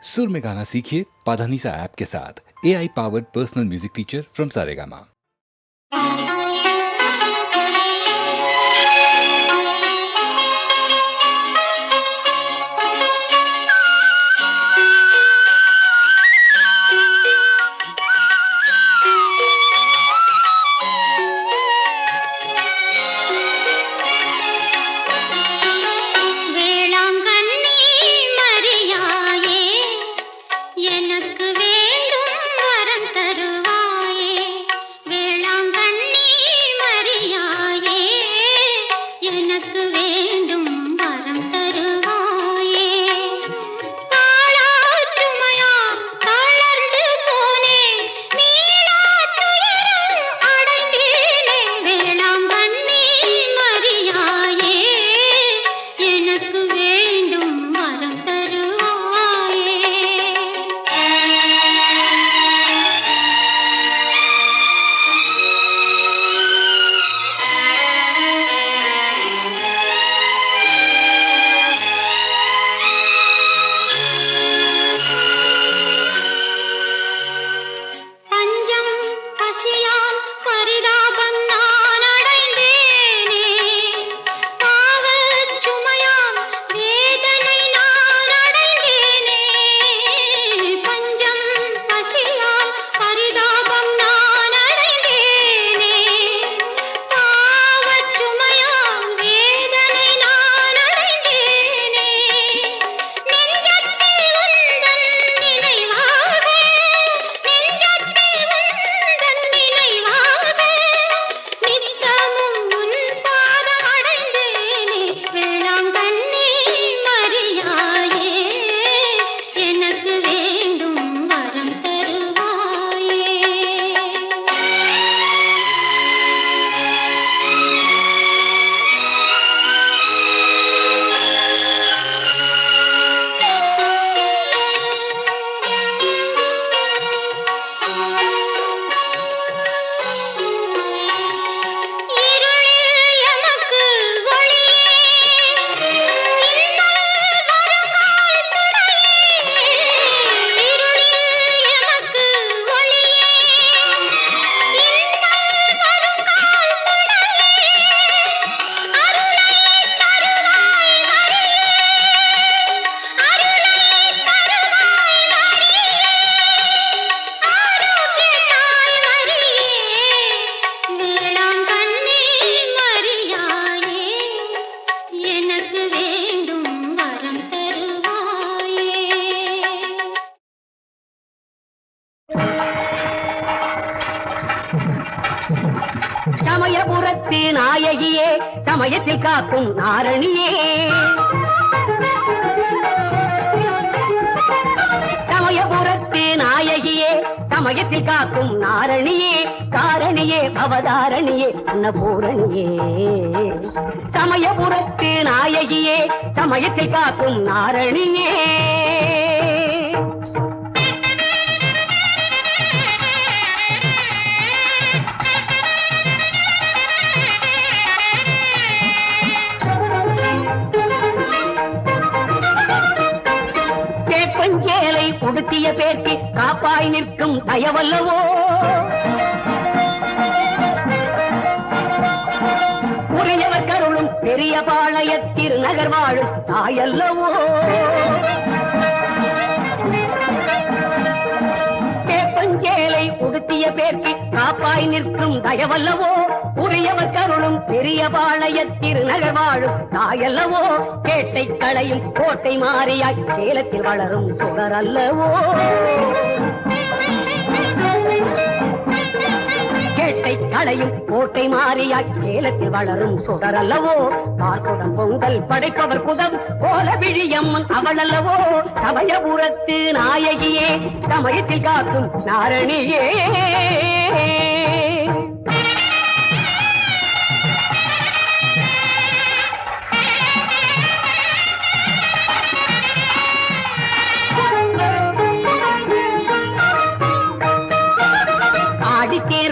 सुर में गाना सीखिए पाधानीसा ऐप के साथ AI powered personal music teacher from Saregama. சமயபுரத்து நாயகியே, சமயத்தில் காக்கும் நாரணியே, சமயபுரத்து நாயகியே, சமயத்தில் காக்கும் நாரணியே, காரணியே அவதாரணியே அன்னபூரணியே. சமயபுரத்து நாயகியே, சமயத்தில் காக்கும் நாரணியே. உடுத்திய பேர்க்கு காப்பாய் நிற்கும் தயவல்லவோ, உரியவர் கருளும் பெரிய பாளையத்தில் நகர் வாழும் தாயல்லவோ. கேப்பஞ்சேலை உடுத்திய பேர்க்கு காப்பாய் நிற்கும் தயவல்லவோ, உரியவர் கருளும் பெரிய பாளையத்தில் நகர் வாழும் தாயல்லவோ. கேட்டை களையும் கோட்டை மாறியாய் சேலத்தில் வளரும் சுடர் அல்லவோ, கேட்டை களையும் கோட்டை மாறியாய் சேலத்தில் வளரும் சுடர் அல்லவோ. பார்க்குடம் பொங்கல் படைப்பவர் குதம் கோல விழியம்மன் அவள் அல்லவோ. சமயபுரத்து நாயகியே, சமயத்தில் காக்கும் நாரணியே.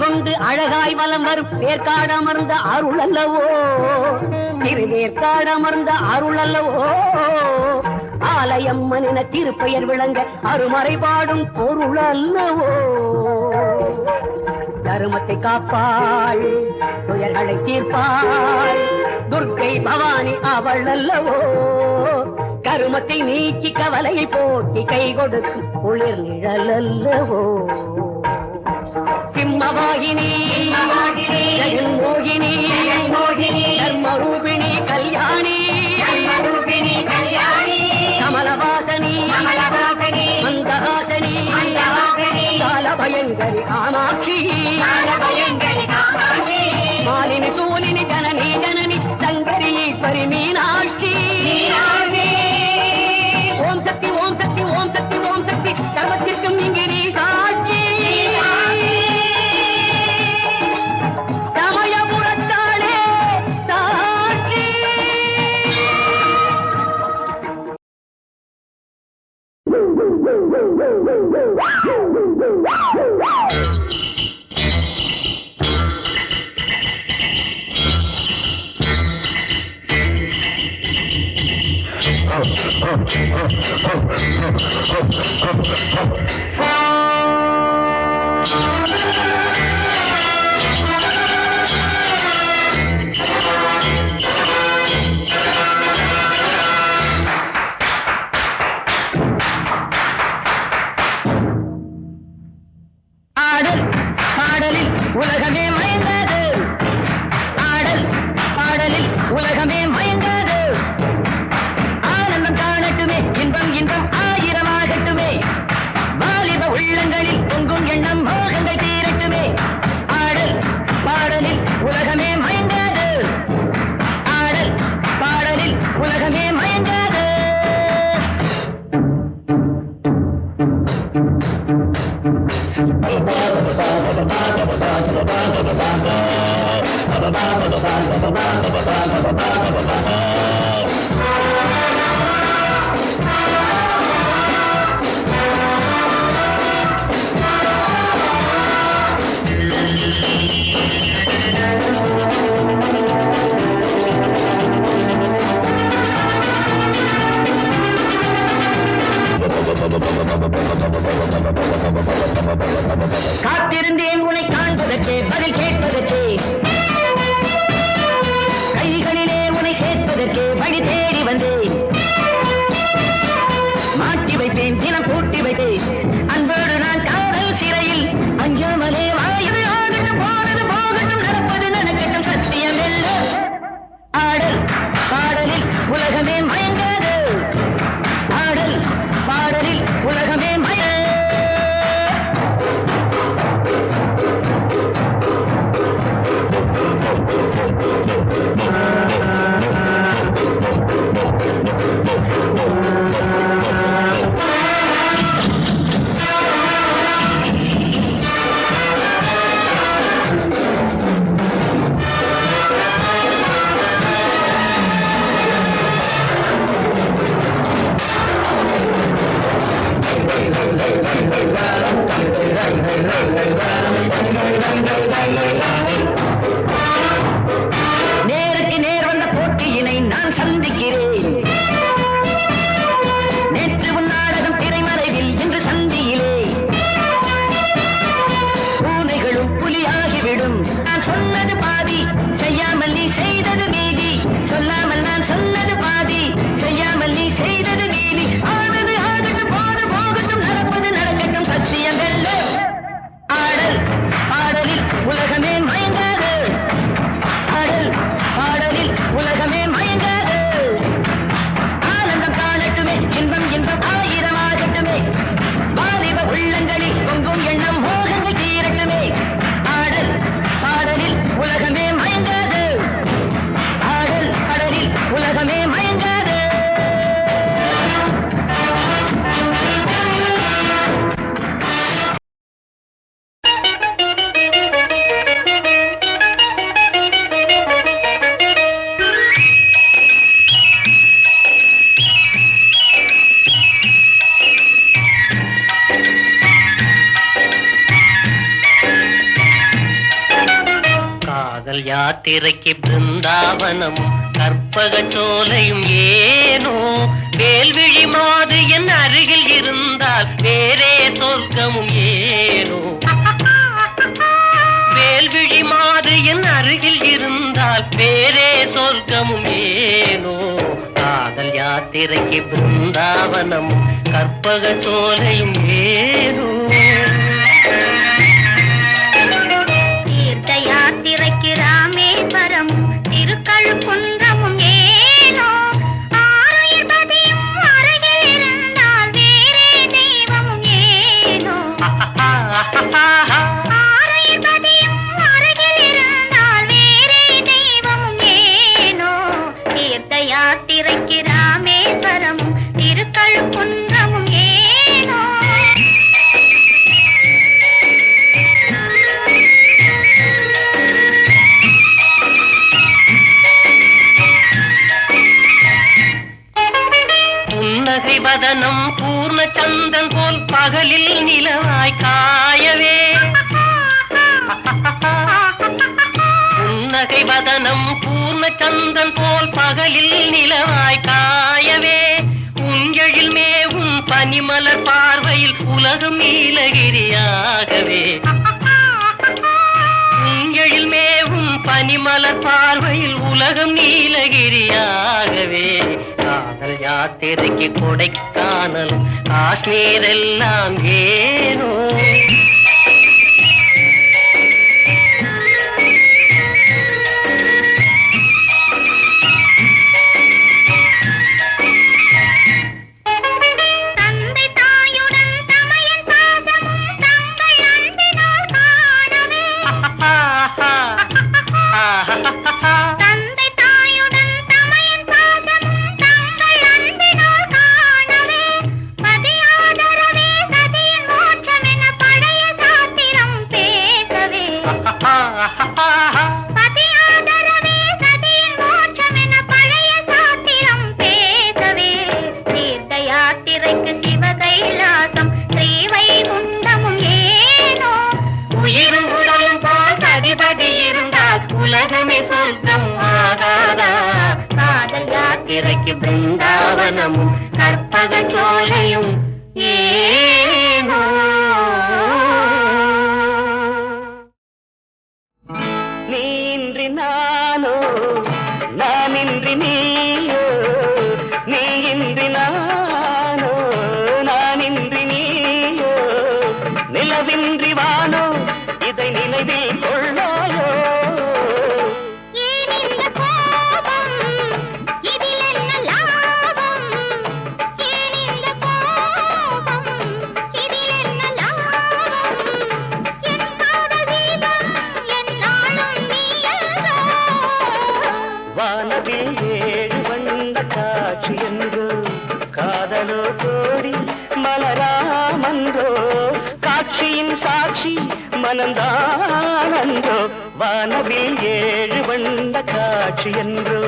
கொண்டு அழகாய் வலம் வரும் வேர்க்காடமர்ந்த அருள் அல்லவோ, திருவேற்காடமர்ந்த அருள் அல்லவோ. ஆலயம்மனின திருப்பெயர் விளங்க அருமறை பாடும் பொருள் அல்லவோ. தருமத்தை காப்பாள், துயர்களை தீர்ப்பாள், துர்க்கை பவானி அவள் அல்லவோ. கருமத்தை நீக்கி கவலையை போக்கி கை கொடுக்கும் குளிர் நிழல் அல்லவோ. சிம்மவாகினி, ஜெகன்மோகினி, தர்மரூபிணி கல்யாணி, கமலவாசனி, மந்தஹாசனி, காலபயங்கரி காமாட்சி, மாலினி சூலினி ஜனனி ஜனனி சங்கரி ஈஸ்வரி மீனாட்சி. ஓம் சக்தி ஓம் சக்தி ஓம் சக்தி ஓம் சக்தி சர்வத்திற்கும் இங்கிரி சாட்சி. சமயபுரத்தாளே சாட்சி. ஆடல் பாடலில் உலகமே மயங்காது, ஆடல் பாடலில் உலகமே மயங்காது. ஆனந்தம் காணட்டுமே, இன்பம் இன்பம் ஆயிரமாகட்டுமே, வாலிப உள்ளங்களில் பொங்கும் எண்ணம் மோகங்கள் தீரட்டுமே. ஆடல் பாடலில் உலகமே மயங்காது, ஆடல் பாடலில் உலகமே மயங்காது. காத்திருந்தேன் உன்னை காண்பதற்கே, பதில் கேட்பதற்கே, கைகளிலே உன்னை சேர்ப்பதற்கே வழி தேடி வந்தேன். மாட்டி வைத்தேன், தினம் பூட்டி வைத்தேன், அன்போடு நான் காதல் சிறையில் அஞ்சாமலே வாயுது. ஆகட்டும் போனது போகட்டும், நடப்பது நடக்கட்டும், சத்தியம் இல்ல. ஆடல் பாடலில் உலகமே மயங்காது, ஆடல் பாடலில் உலகமே மய. நேருக்கு நேர் வந்த போட்டியினை நான் சந்திக்கிறேன். நேற்று உன் நாடகம் திரைமறைவில் இன்று சந்தியிலே பூனைகளும் புலியாகிவிடும். நான் சொன்னது பாதி, செய்யாமல் நீ செய்தது மீதி. சொல்லாமல் நான் சொன்னது பாதி, செய்யாமல் நீ செய்தது மீதி. ஆனது ஆகட்டும், போது போகட்டும், நடப்பது நடக்கட்டும், சத்தியம் வெல்ல. ஆடல் பாடலில் உலகமே மயங்காது, ஆடல் பாடலில் உலகமே மயங்காது. ஆனந்தம் காணட்டுமே, இன்பம் இன்பம் ஆயிரமாகட்டுமே, வாலிப உள்ளங்களில் பொங்கும் எண்ணம் மோகங்கள் தீரட்டுமே. ஆடல் பாடலில் உலகமே மயங்காது, ஆடல் பாடலில் உலகமே மயங்காது. காதல் யாத்திரைக்கு பிருந்தாவனம் கற்பக சோலையும் ஏனோ, வேல்விழி மாது என் அருகில் இருந்தால் வேறே சொர்க்கமும் ஏனோ. வேல்விழி மாது என் அருகில் இருந்தால் வேறே சொர்க்கமும் ஏனோ. காதல் யாத்திரைக்கு பிருந்தாவனம் கற்பக சோலையும் ஏனோ. தீர்த்த யாத்திரைக்கு ராமேஸ்வரம் திருக்கழுக்குன்றமும் ஏனோ. ஆருயிர்பதியும் அருகில் இருந்தால் வேறே தெய்வமும் ஏனோ. ஆருயிர்பதியும் அருகில் இருந்தால் வேறே தெய்வமும் ஏனோ. தீர்த்த யாத்திரைக்கு ராமேஸ்வரம் திருக்கழுக்குன்றமும் ஏனோ. புன்னகை வதனம் பூர்ண சந்தன் போல் பகலில் நிலவாய் காயவே. புன்னகை வதனம் பூர்ண சந்தன் போல் பகலில் நிலவாய் காயவே. உஞ்செழில் மேவும் பனிமலர் பார்வையில் உலகம் நீலகிரியாகவே. உஞ்செழில் மேவும் பனிமலர் பார்வையில் உலகம் நீலகிரியாகவே. காதல் யாத்திரைக்கு கொடைக்கானல் காஷ்மீர் எல்லாம் ஏனோ. தந்தை தாயுடன் தமையன் பாசமும் தங்கள் அன்பினால் காணவே. தந்தை தாயுடன் தமையன் பாசமும் தங்கள் அன்பினால் காணவே. பதியாதரவே சதியின் மோட்சம் என பழைய சாத்திரம் பேசவே. பதியாதரவே சதியின் மோட்சம் என பழைய சாத்திரம் பேசவே. தீர்த்த யாத்திரைக்கு சிவகைலாசம் ஸ்ரீவைகுண்டமும் ஏனோ. உயிரும் உடலும் போல் அதிபதி இருந்தால் உலகமே சொர்க்கம் ஆகாதா. காதல் யாத்திரைக்கு பிருந்தாவனமும் கற்பக சோலையும் ஏனோ. நீன்றி நானோ நானின்றி நீயோ. நீயின்றி நானோ நானின்றி நீயோ. நிலவின்றி வானோ இதை நினைவில் கொள்ளாயோ. ஏன் இந்த கோபம், இதில் என்ன லாபம்? ஏன் இந்த கோபம், இதில் என்ன லாபம்? என் காதல் தீபம் என்னாலும் நீயல்வோ. வானவில் ஏழு வண்ண காட்சி என்றோ. காதலோ கோடி மலராமன்றோ. காட்சியின் சாட்சி மனந்தானன்றோ. வானவில் ஏழு வண்ண காட்சி என்றோ.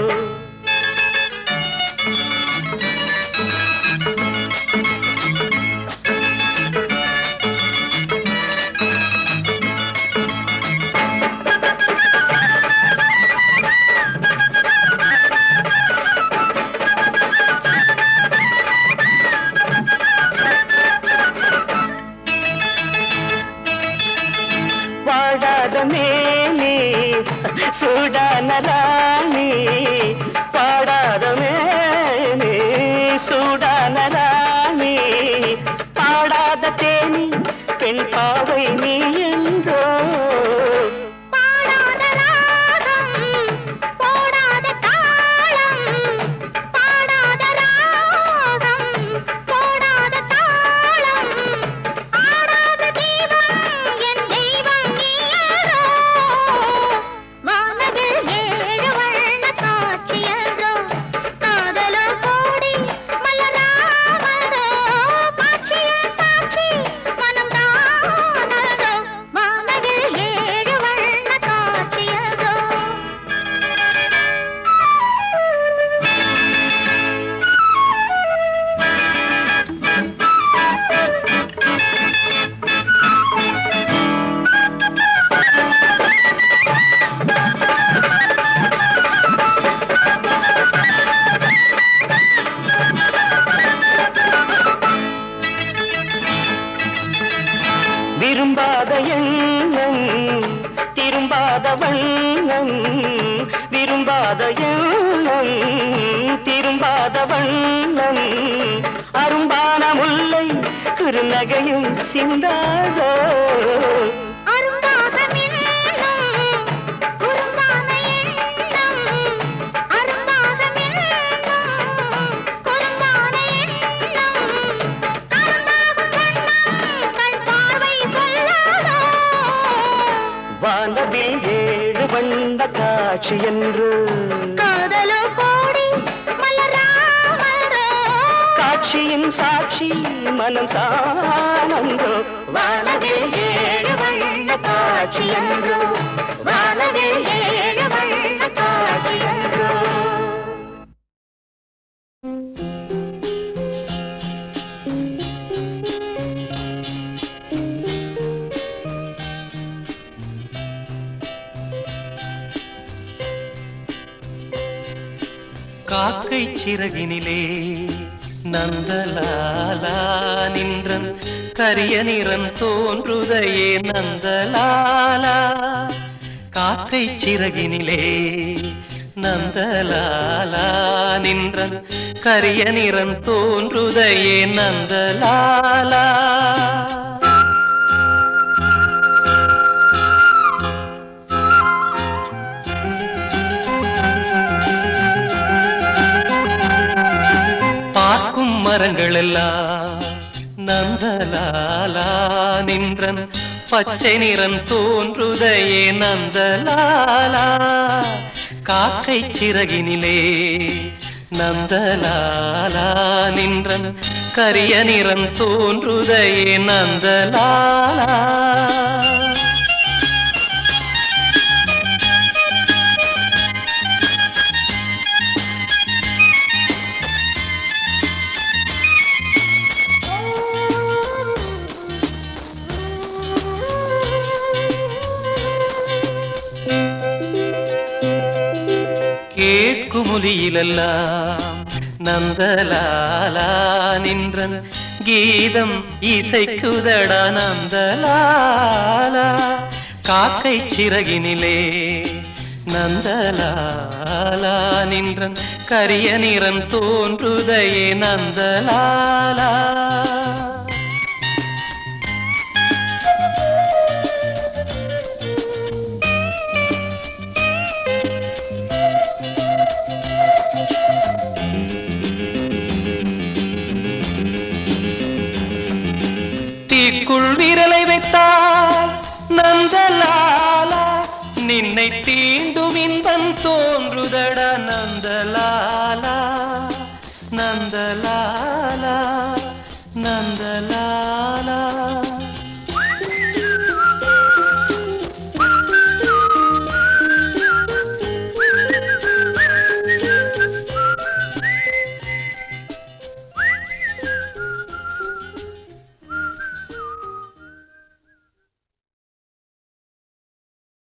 வாடாத மேனி சூடான ராணி. பாடாத மேனி சூடான ராணி. பாடாத தேனி பெண் பாவை நீ என்றோ. பாடாத ராகம், போடாத தாளம். பாடாத ராகம், போடாத தாளம். ஆடாத தீபம் என் தெய்வம் நீயோ. வானவில் ஏழு வண்ண விரும்பாத எண்ணம் திரும்பாத வண்ணம் விரும்பாத எண்ணம் திரும்பாத வண்ணம் அரும்பான முல்லை குறுநகையும் சிந்தாதோ வானவில் ஏழு வண்ண காட்சி என்று காதலோ கோடி மலராமரோ காட்சியின் சாட்சி மனம் சானந்தோ வானவில் ஏழு வண்ண காட்சி என்று வானவில் ஏழு வண்ண காட்சி என்று காக்கை சிறகினிலே நந்தலாலா நின்றன் கரிய நிறம் தோன்றுதையே நந்தலாலா காக்கை சிறகினிலே நந்தலாலா நின்றன் கரிய நிறம் தோன்றுதையே நந்தலாலா பார்க்கும் மரங்கள் எல்லாம் நந்தலாலா நின்றன் பச்சை நிறம் தோன்றுதையே நந்தலாலா காக்கை சிறகினிலே நந்தலாலா நின்றன் கரிய நிறம் தோன்றுதையே நந்தலாலா கேட்குமொழியிலெல்லாம் நந்தலாலா நின்றன் கீதம் இசைக்குதடா நந்தலாலா காக்கை சிறகினிலே நந்தலாலா நின்றன் கரிய நிறம் தோன்றுதையே நந்தலாலா தீக்குள் விரலை வைத்தால் நந்தலாலா நின்னை தீண்டும் இன்பம் தோன்றுதடா நந்தலாலா நந்தலாலா